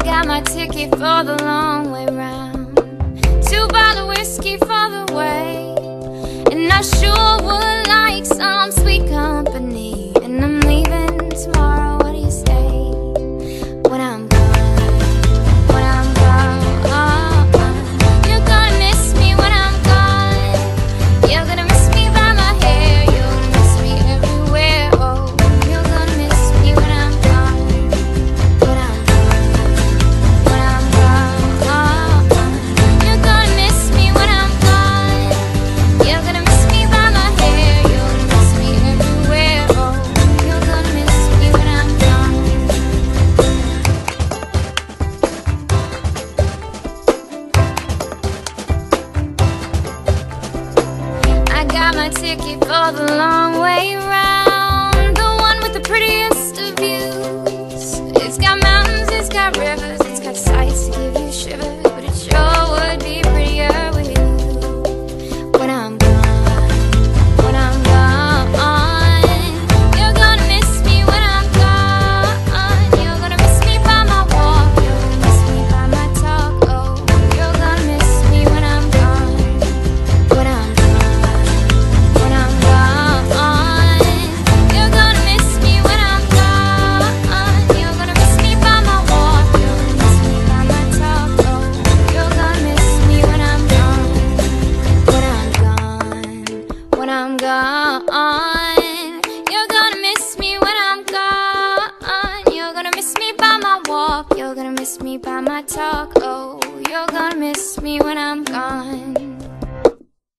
got my ticket for the long way round. 2 bottles of whiskey for the way, and I sure would like some sweet company. And I'm leaving tomorrow, what do you say? When I'm gone, when I'm gone, you're gonna miss me when I'm gone. You're gonna miss me by my hair, you're gonna miss me everywhere. Oh, you're gonna miss me when I'm gone, when I'm gone, when I'm gone. You're gonna miss me when I'm gone. You're gonna miss me by my hair, you're gonna miss me everywhere. Oh, you're gonna miss me when I'm gone. I got my ticket for the long way round, the one with the prettiest of views. It's got mountains, it's got rivers, it's got sights to give you shivers, but it sure would be prettier with you. When I'm gone, when I'm gone, you're gonna miss me when I'm gone. You're gonna miss me by my walk, you're gonna miss me by my talk. Oh, you're gonna miss me when I'm gone, when I'm gone, when I'm gone. You're gonna miss me when I'm gone. You're gonna miss me by my walk, you're gonna miss me by my talk. Oh, you're gonna miss me when I'm gone, when I'm gone, when I'm gone. You're gonna miss me when I'm gone. You're gonna miss me by my walk, you're gonna miss me by my talk. Oh, you're gonna miss me when I'm gone.